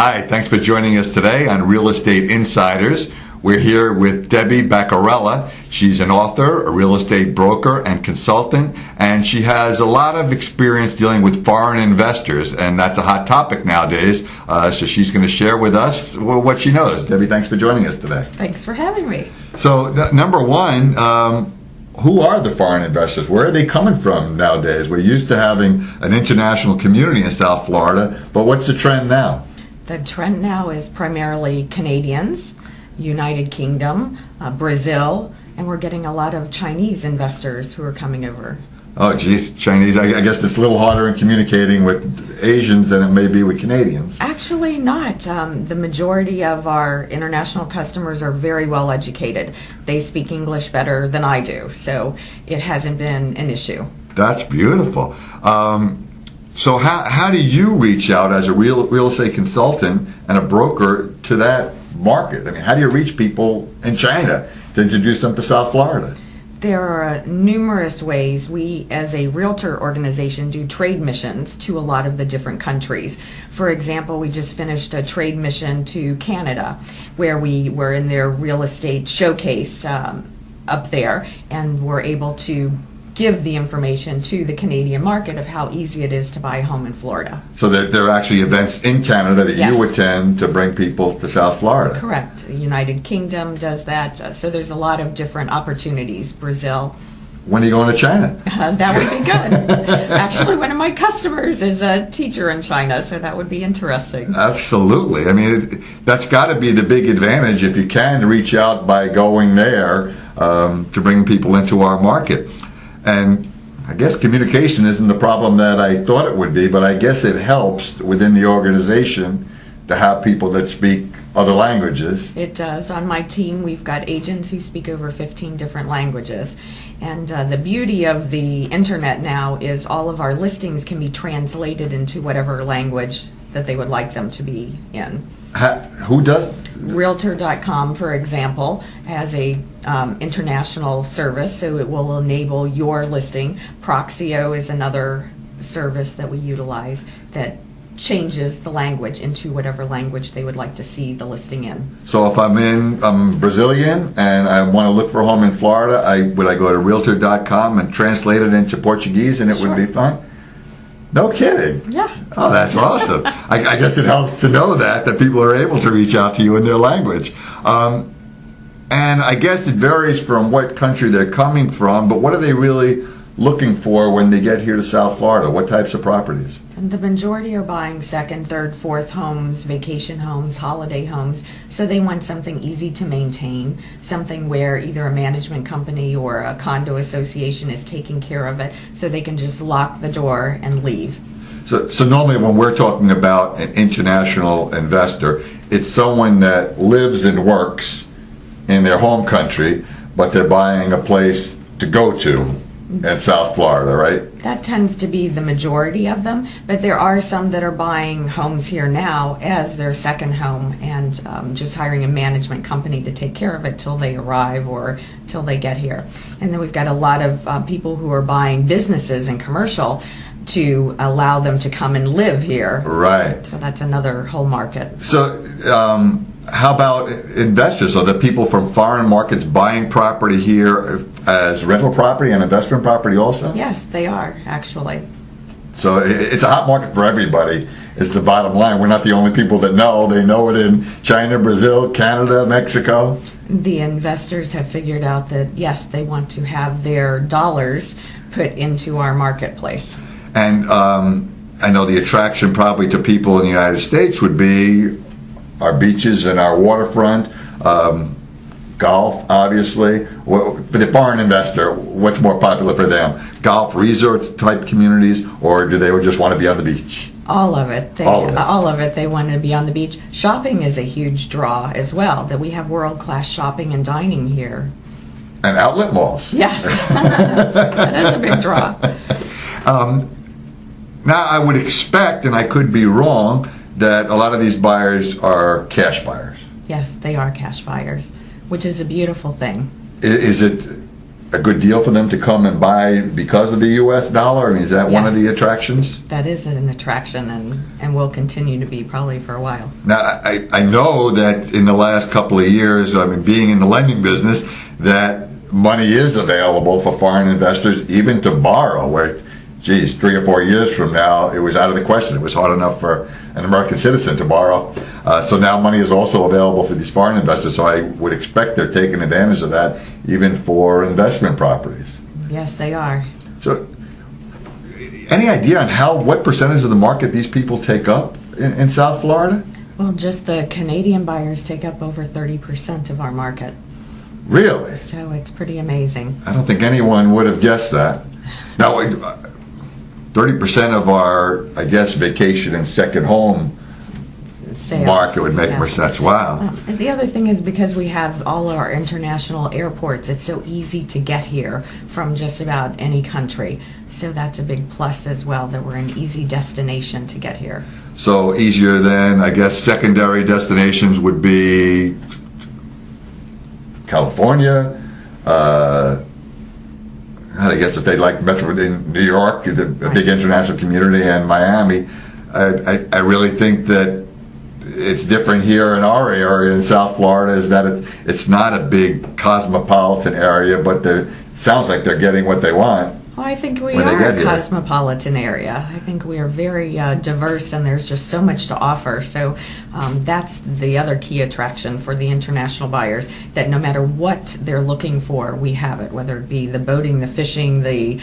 Hi, thanks for joining us today on Real Estate Insiders. We're here with Debbie Bacarella. She's an author, a real estate broker, and consultant, and she has a lot of experience dealing with foreign investors, and that's a hot topic nowadays. So she's going to share with us what she knows. Debbie, thanks for joining us today. Thanks for having me. So, number one, who are the foreign investors? Where are they coming from nowadays? We're used to having an international community in South Florida, but what's the trend now? The trend now is primarily Canadians, United Kingdom, Brazil, and we're getting a lot of Chinese investors who are coming over. Oh, geez, Chinese. I guess it's a little harder in communicating with Asians than it may be with Canadians. Actually not. The majority of our international customers are very well educated. They speak English better than I do, so it hasn't been an issue. That's beautiful. So how do you reach out as a real estate consultant and a broker to that market? I mean, how do you reach people in China to introduce them to South Florida? There are numerous ways. We, as a realtor organization, do trade missions to a lot of the different countries. For example, we just finished a trade mission to Canada, where we were in their real estate showcase up there, and were able to give the information to the Canadian market of how easy it is to buy a home in Florida. So there are actually events in Canada that Yes. you attend to bring people to South Florida. Correct. United Kingdom does that. So there's a lot of different opportunities. Brazil. When are you going to China? That would be good. Actually, one of my customers is a teacher in China, so that would be interesting. Absolutely. I mean, that's got to be the big advantage if you can reach out by going there to bring people into our market. And I guess communication isn't the problem that I thought it would be, but I guess it helps within the organization to have people that speak other languages. It does. On my team, we've got agents who speak over 15 different languages. And the beauty of the internet now is all of our listings can be translated into whatever language that they would like them to be in. Who does? Realtor.com, for example, has a international service, so it will enable your listing. Proxio is another service that we utilize that changes the language into whatever language they would like to see the listing in. So if I'm Brazilian and I want to look for a home in Florida, would I go to Realtor.com and translate it into Portuguese and it would be fine? No kidding. Yeah. Oh, that's awesome. I guess it helps to know that people are able to reach out to you in their language. And I guess it varies from what country they're coming from, but what are they really looking for when they get here to South Florida? What types of properties? And the majority are buying second, third, fourth homes, vacation homes, holiday homes. So they want something easy to maintain, something where either a management company or a condo association is taking care of it, so they can just lock the door and leave. So normally when we're talking about an international investor, it's someone that lives and works in their home country, but they're buying a place to go to in South Florida, right? That tends to be the majority of them, but there are some that are buying homes here now as their second home and just hiring a management company to take care of it till they arrive or till they get here. And then we've got a lot of people who are buying businesses and commercial to allow them to come and live here. Right. So that's another whole market. So how about investors? Are the people from foreign markets buying property here as rental property and investment property also? Yes, they are, actually. So it's a hot market for everybody, is the bottom line. We're not the only people that know. They know it in China, Brazil, Canada, Mexico. The investors have figured out that, yes, they want to have their dollars put into our marketplace. And I know the attraction probably to people in the United States would be our beaches and our waterfront, golf, obviously. For the foreign investor, what's more popular for them? Golf, resort type communities, or do they just want to be on the beach? All of it. All of it. They want to be on the beach. Shopping is a huge draw as well, that we have world-class shopping and dining here. And outlet malls. Yes. That is a big draw. Now, I would expect, and I could be wrong, that a lot of these buyers are cash buyers. Yes, they are cash buyers, which is a beautiful thing. Is it a good deal for them to come and buy because of the U.S. dollar? I mean, is that one of the attractions? That is an attraction, and will continue to be probably for a while. Now, I know that in the last couple of years, I mean, being in the lending business, that money is available for foreign investors even to borrow, where, geez, 3 or 4 years from now, it was out of the question. It was hard enough for an American citizen to borrow. So now money is also available for these foreign investors, so I would expect they're taking advantage of that even for investment properties. Yes, they are. So any idea on what percentage of the market these people take up in South Florida? Well, just the Canadian buyers take up over 30% of our market. Really? So it's pretty amazing. I don't think anyone would have guessed that. Now, 30% of our, I guess, vacation and second home Sales. Market would make more sense. Wow. And the other thing is, because we have all our international airports, it's so easy to get here from just about any country. So that's a big plus as well, that we're an easy destination to get here. So easier than, I guess, secondary destinations would be California. I guess if they like Metro in New York, a big international community, and Miami. I really think that it's different here in our area in South Florida, is that it's not a big cosmopolitan area, but it sounds like they're getting what they want. Well, I think we are a cosmopolitan area. I think we are very diverse, and there's just so much to offer. So that's the other key attraction for the international buyers, that no matter what they're looking for, we have it, whether it be the boating, the fishing, the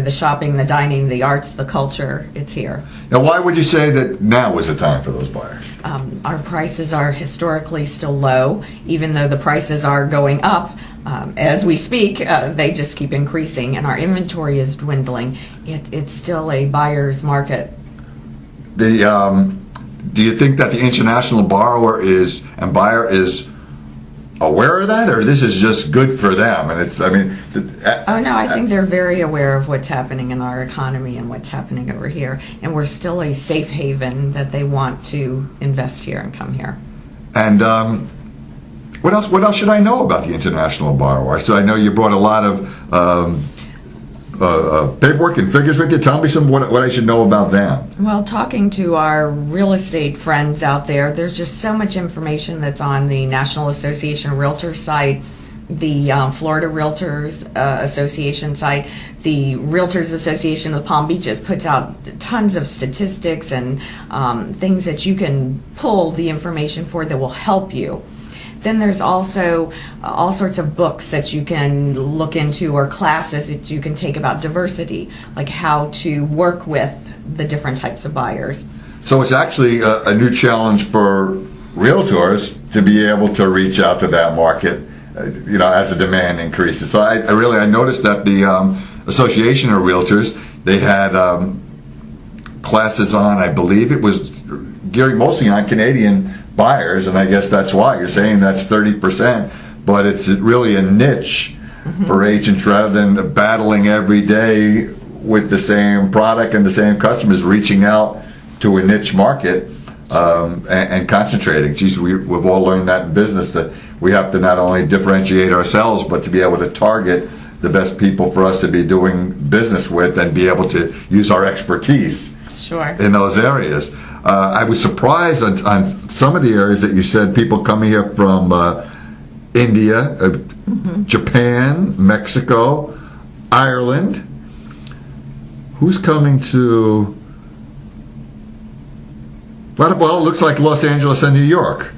shopping, the dining, the arts, the culture, it's here. Now, why would you say that now is the time for those buyers? Our prices are historically still low, even though the prices are going up. As we speak, they just keep increasing, and our inventory is dwindling. It's still a buyer's market. Do you think that the international buyer is aware of that, or this is just good for them? And oh no, I think they're very aware of what's happening in our economy and what's happening over here, and we're still a safe haven that they want to invest here and come here. And what else should I know about the international borrower? So I know you brought a lot of paperwork and figures with you. Tell me what I should know about them. Well, talking to our real estate friends out there, there's just so much information that's on the National Association of Realtors site, the Florida Realtors Association site. The Realtors Association of the Palm Beaches puts out tons of statistics and things that you can pull the information for that will help you. Then there's also all sorts of books that you can look into, or classes that you can take about diversity, like how to work with the different types of buyers. So it's actually a new challenge for realtors to be able to reach out to that market, as the demand increases. So I noticed that the Association of Realtors, they had classes on, I believe it was gearing mostly on Canadian buyers, and I guess that's why you're saying that's 30%, but it's really a niche for agents, rather than battling every day with the same product and the same customers, reaching out to a niche market and concentrating. Geez, we've all learned that in business, that we have to not only differentiate ourselves, but to be able to target the best people for us to be doing business with, and be able to use our expertise in those areas. I was surprised on some of the areas that you said people coming here from India, Japan, Mexico, Ireland. Who's coming to? Well, it looks like Los Angeles and New York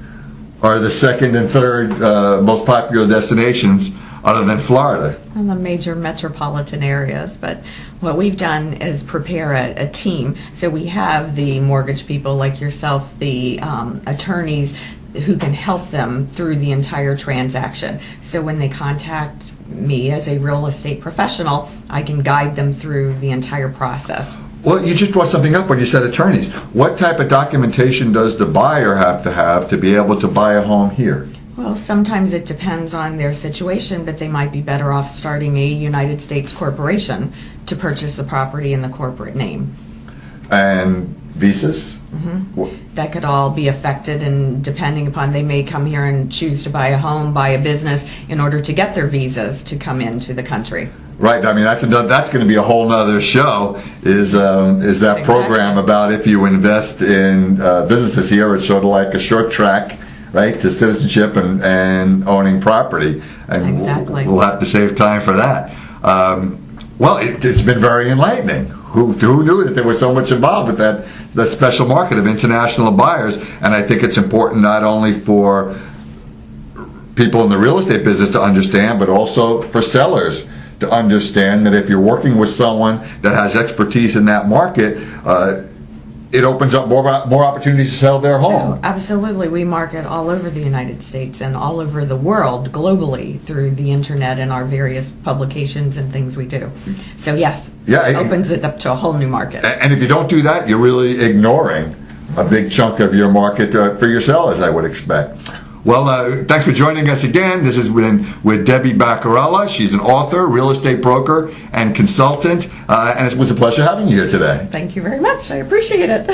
are the second and third most popular destinations, other than Florida. And the major metropolitan areas. But what we've done is prepare a team. So we have the mortgage people like yourself, the attorneys who can help them through the entire transaction. So when they contact me as a real estate professional, I can guide them through the entire process. Well, you just brought something up when you said attorneys. What type of documentation does the buyer have to be able to buy a home here? Well, sometimes it depends on their situation, but they might be better off starting a United States corporation to purchase the property in the corporate name. And visas? That could all be affected, and depending upon, they may come here and choose to buy a home, buy a business in order to get their visas to come into the country. Right. I mean, that's going to be a whole nother show. Is that program about if you invest in businesses here? It's sort of like a short track, right, to citizenship and owning property. And exactly. We'll have to save time for that. Well, it's been very enlightening. Who knew that there was so much involved with that special market of international buyers? And I think it's important not only for people in the real estate business to understand, but also for sellers to understand that if you're working with someone that has expertise in that market, it opens up more opportunities to sell their home. Oh, absolutely. We market all over the United States and all over the world globally through the internet and our various publications and things we do. So yes, it opens it up to a whole new market. And if you don't do that, you're really ignoring a big chunk of your market for your sellers, I would expect. Well, thanks for joining us again. This has been with Debbie Bacarella. She's an author, real estate broker, and consultant. And it was a pleasure having you here today. Thank you very much. I appreciate it.